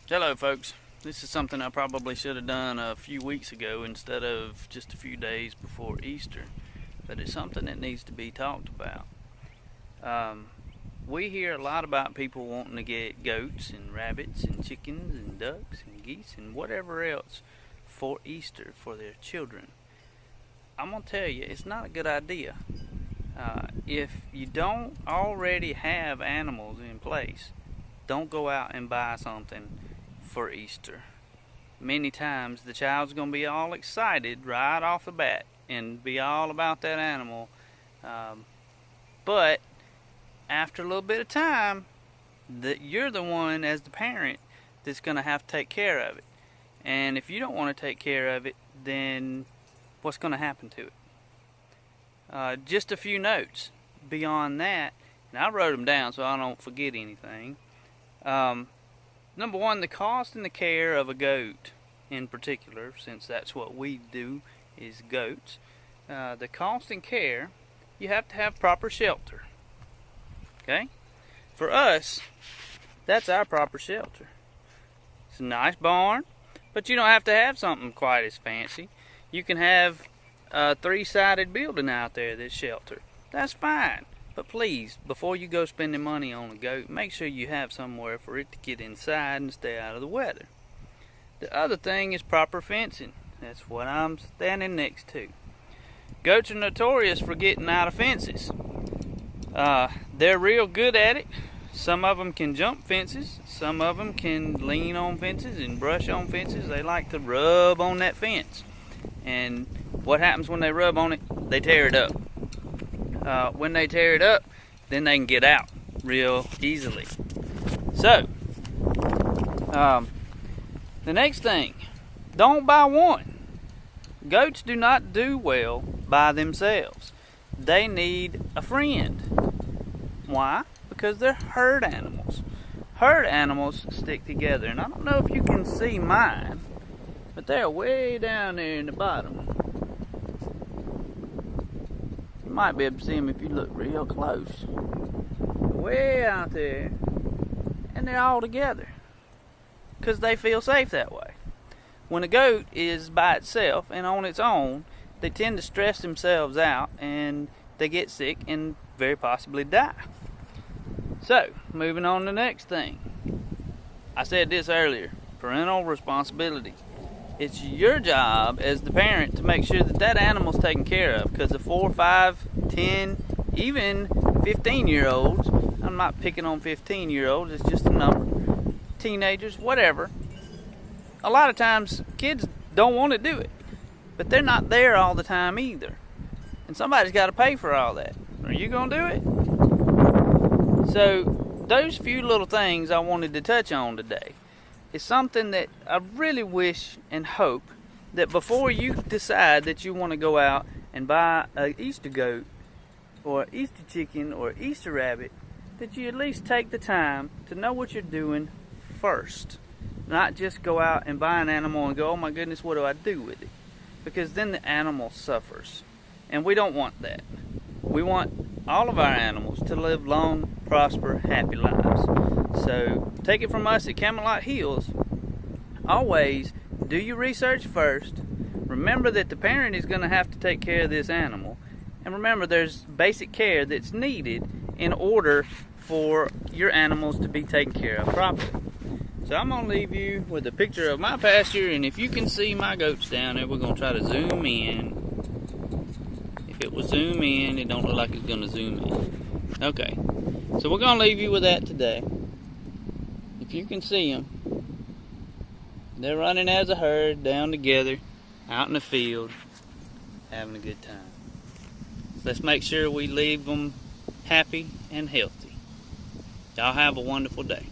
Hello folks, this is something I probably should have done a few weeks ago instead of just a few days before Easter, but it's something that needs to be talked about. We hear a lot about people wanting to get goats and rabbits and chickens and ducks and geese and whatever else for Easter for their children. I'm going to tell you, it's not a good idea. If you don't already have animals in place, don't go out and buy something for Easter. Many times the child's going to be all excited right off the bat and be all about that animal, but after a little bit of time, you're the one as the parent that's going to have to take care of it. And if you don't want to take care of it, then what's going to happen to it? Just a few notes beyond that, and I wrote them down so I don't forget anything. Number one, the cost and the care of a goat in particular, since that's what we do is goats. The cost and care, you have to have proper shelter. Okay? For us, that's our proper shelter. It's a nice barn, but you don't have to have something quite as fancy. You can have a three-sided building out there that's shelter. That's fine. But please, before you go spending money on a goat, make sure you have somewhere for it to get inside and stay out of the weather. The other thing is proper fencing. That's what I'm standing next to. Goats are notorious for getting out of fences. They're real good at it. Some of them can jump fences. Some of them can lean on fences and brush on fences. They like to rub on that fence. And what happens when they rub on it? They tear it up. When they tear it up, then they can get out real easily. So, the next thing, don't buy one. Goats do not do well by themselves. They need a friend. Why? Because they're herd animals. Herd animals stick together, and I don't know if you can see mine, but they're way down there in the bottom. You might be able to see them if you look real close. Way out there, and they're all together because they feel safe that way. When a goat is by itself and on its own, they tend to stress themselves out and they get sick and very possibly die. So, moving on to the next thing. I said this earlier, parental responsibility. It's your job as the parent to make sure that that animal's taken care of, because the 4, 5, 10, even 15-year-olds, I'm not picking on 15-year-olds, it's just a number, teenagers, whatever. A lot of times kids don't want to do it, but they're not there all the time either. And somebody's got to pay for all that. Are you going to do it? So, those few little things I wanted to touch on today is something that I really wish and hope that before you decide that you want to go out and buy an Easter goat or Easter chicken or Easter rabbit, that you at least take the time to know what you're doing first. Not just go out and buy an animal and go, oh my goodness, what do I do with it? Because then the animal suffers. And we don't want that. We want all of our animals to live long, prosper, happy lives. So take it from us at Camelot Hills. Always do your research first. Remember that the parent is going to have to take care of this animal. And remember there's basic care that's needed in order for your animals to be taken care of properly. So I'm going to leave you with a picture of my pasture, and if you can see my goats down there, we're going to try to zoom in. If it will zoom in, it don't look like it's going to zoom in. Okay, so we're going to leave you with that today. If you can see them, they're running as a herd down together, out in the field, having a good time. Let's make sure we leave them happy and healthy. Y'all have a wonderful day.